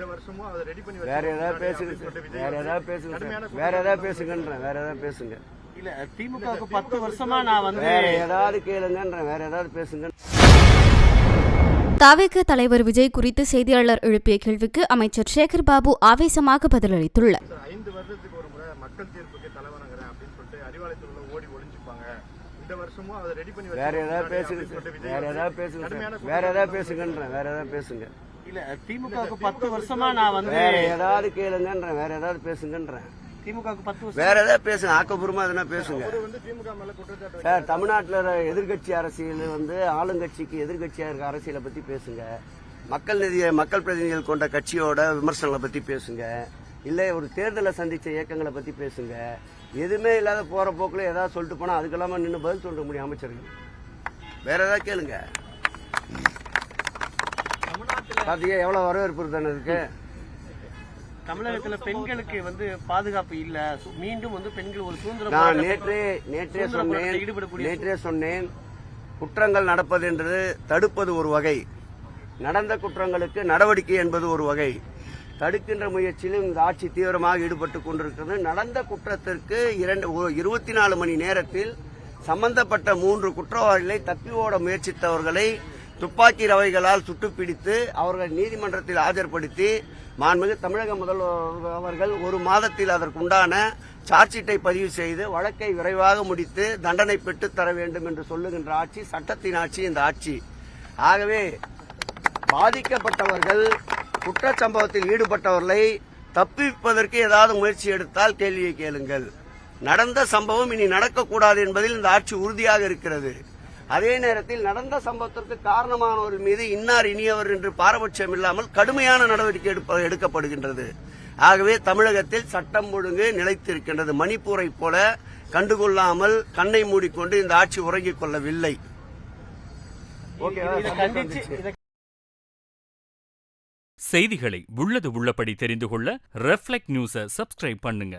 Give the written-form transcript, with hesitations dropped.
இந்த வருஷமும் அதை ரெடி பண்ணி வேற ஏதாவது பேசுங்க, வேற ஏதாவது பேசுங்க, வேற ஏதாவது பேசுங்கன்றேன், வேற ஏதாவது பேசுங்க. இல்ல திமுகவுக்கு 10 வருஷமா நான் வந்து வேற ஏதாவது கேளுங்கன்றேன், வேற ஏதாவது பேசுங்க. தவிக தலைவர் விஜய் குறித்து செய்தியாளர் எழுப்பிய கேள்விக்கு அமைச்சர் சேகர் பாபு ஆவேசமாக பதிலளித்துள்ளார். 5 வருடத்துக்கு ஒரு முறை மக்கள் தீர்ப்புக்கு தலைவணங்குறேன் அப்படின்னு சொல்லிட்டு அறிவாலயத்தில் ஓடி ஒளிஞ்சுப்பாங்க. இந்த வருஷமும் அதை ரெடி பண்ணி வேற ஏதாவது பேசுங்க, வேற ஏதாவது பேசுங்க, வேற ஏதாவது பேசுங்கன்றேன், வேற ஏதாவது பேசுங்க. இல்ல திமுகவுக்கு 10 வருஷமா நான் வந்து வேற ஏதாவது கேளுங்கன்றேன், வேற ஏதாவது பேசுங்கன்றேன். திமுகவுக்கு 10 வருஷம் வேற ஏதாவது பேசுங்க, ஆக்கப்பூர்வமா எதுனா பேசுங்க. திமுக மேல குற்றச்சாட்டு சார், தமிழ்நாட்டில் எதிர்கட்சி அரசியல் வந்து ஆளுங்கட்சிக்கு எதிர்கட்சியா இருக்க அரசியலை பத்தி பேசுங்க. மக்கள் பிரதிநிதிகள் கொண்ட கட்சியோட விமர்சனங்களை பத்தி பேசுங்க. இல்லை ஒரு தேர்தலை சந்திச்ச இயக்கங்களை பத்தி பேசுங்க. எதுவுமே இல்லாத போற போக்குல ஏதாவது சொல்லிட்டு போனா அதுக்கெல்லாம நின்று பதில் சொல்ல முடியும் அமைச்சர்கள். வேற ஏதாவது கேளுங்க. பாத்தீங்க எவ்வளவு வரவேற்பு தானே இருக்கு. தமிழகத்துல பெண்களுக்கு வந்து பாதுகாப்பு இல்ல, மீண்டும் வந்து பெண்கள் ஒரு சுதந்திரம். நான் நேற்றே சொன்னேன் குற்றங்கள் நடப்பது என்பது தடுப்பது ஒரு வகை, நடந்த குற்றங்களுக்கு நடவடிக்கை என்பது ஒரு வகை. தடுக்கின்ற முயற்சியிலும் இந்த ஆட்சி தீவிரமாக ஈடுபட்டு கொண்டிருக்கிறது. நடந்த குற்றத்திற்கு 24 மணி நேரத்தில் சம்பந்தப்பட்ட 3 குற்றவாளிகளை தப்பி ஓட முயற்சித்தவர்களை துப்பாக்கி ரவைகளால் சுட்டுப்பிடித்து அவர்கள் நீதிமன்றத்தில் ஆஜர்படுத்தி மாண்புமிகு தமிழக முதல்வர் அவர்கள் 1 மாதத்தில் அதற்குண்டான சார்ஜ் ஷீட்டை பதிவு செய்து வழக்கை விரைவாக முடித்து தண்டனை பெற்றுத் தர வேண்டும் என்று சொல்லுகின்ற ஆட்சி சட்டத்தின் ஆட்சி இந்த ஆட்சி. ஆகவே பாதிக்கப்பட்டவர்கள் குற்றச்சம்பவத்தில் ஈடுபட்டவர்களை தப்பிப்பதற்கு ஏதாவது முயற்சி எடுத்தால் கேள்வியை கேளுங்கள். நடந்த சம்பவம் இனி நடக்கக்கூடாது என்பதில் இந்த ஆட்சி உறுதியாக இருக்கிறது. அதே நேரத்தில் நடந்த சம்பவத்திற்கு காரணமானவர் மீது இன்னார் இனியவர் என்று பாரபட்சம் இல்லாமல் கடுமையான நடவடிக்கை எடுக்கப்படுகின்றது. ஆகவே தமிழகத்தில் சட்டம் ஒழுங்கு நிலைத்திருக்கின்றது. மணிப்பூரை போல கண்டுகொள்ளாமல் கண்ணை மூடிக்கொண்டு இந்த ஆட்சி உறங்கிக் கொள்ளவில்லை. செய்திகளை உள்ளது உள்ளபடி தெரிந்து கொள்ள ரெஃப்ளெக்ட் நியூஸை சப்ஸ்கிரைப் பண்ணுங்க.